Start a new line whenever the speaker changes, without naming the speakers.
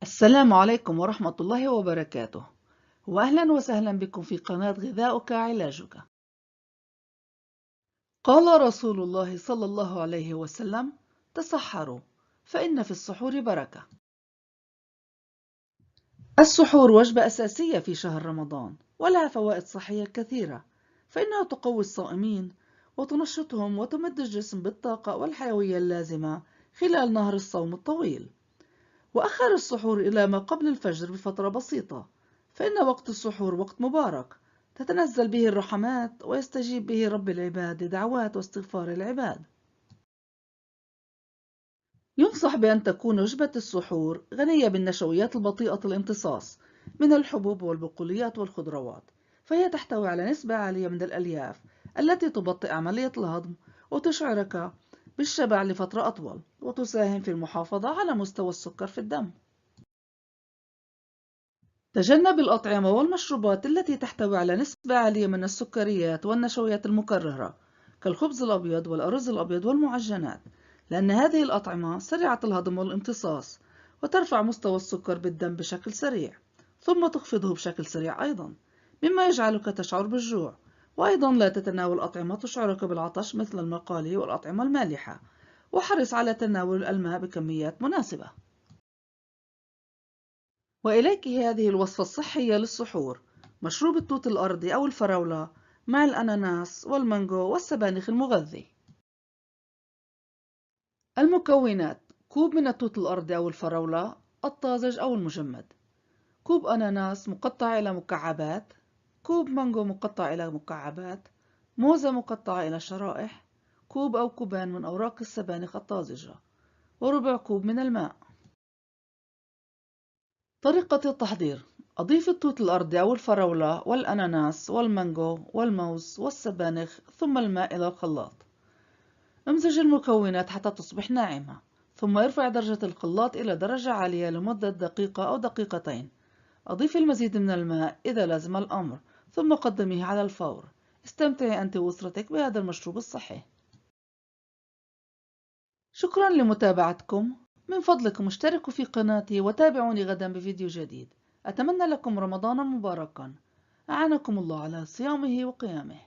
السلام عليكم ورحمة الله وبركاته، وأهلا وسهلا بكم في قناة غذاؤك علاجك. قال رسول الله صلى الله عليه وسلم: تسحروا فإن في السحور بركة. السحور وجبة أساسية في شهر رمضان، ولها فوائد صحية كثيرة، فإنها تقوي الصائمين وتنشطهم وتمد الجسم بالطاقة والحيوية اللازمة خلال نهر الصوم الطويل. وأخر السحور إلى ما قبل الفجر بفترة بسيطة، فإن وقت السحور وقت مبارك تتنزل به الرحمات ويستجيب به رب العباد لدعوات واستغفار العباد. ينصح بأن تكون وجبة السحور غنية بالنشويات البطيئة الامتصاص من الحبوب والبقوليات والخضروات، فهي تحتوي على نسبة عالية من الألياف التي تبطئ عملية الهضم وتشعرك بالشبع لفترة أطول، وتساهم في المحافظة على مستوى السكر في الدم. تجنب الأطعمة والمشروبات التي تحتوي على نسبة عالية من السكريات والنشويات المكررة كالخبز الأبيض والأرز الأبيض والمعجنات، لأن هذه الأطعمة سريعة الهضم والامتصاص وترفع مستوى السكر بالدم بشكل سريع، ثم تخفضه بشكل سريع أيضا، مما يجعلك تشعر بالجوع. وأيضا لا تتناول أطعمة تشعرك بالعطش مثل المقالي والأطعمة المالحة، وحرص على تناول الماء بكميات مناسبة. وإليك هذه الوصفة الصحية للسحور: مشروب التوت الأرضي أو الفراولة مع الأناناس والمانجو والسبانخ المغذي. المكونات: كوب من التوت الأرضي أو الفراولة الطازج أو المجمد، كوب أناناس مقطع إلى مكعبات، كوب مانجو مقطع إلى مكعبات، موزة مقطعة إلى شرائح، كوب أو كوبان من أوراق السبانخ الطازجة، وربع كوب من الماء. طريقة التحضير: أضيف التوت الأرضي أو الفراولة والأناناس والمانجو والموز والسبانخ ثم الماء إلى الخلاط. امزج المكونات حتى تصبح ناعمة، ثم ارفع درجة الخلاط إلى درجة عالية لمدة دقيقة أو دقيقتين. أضيف المزيد من الماء إذا لازم الأمر، ثم قدميه على الفور. استمتعي أنت وأسرتك بهذا المشروب الصحي. شكرا لمتابعتكم. من فضلكم اشتركوا في قناتي وتابعوني غدا بفيديو جديد. أتمنى لكم رمضانا مباركا، أعانكم الله على صيامه وقيامه.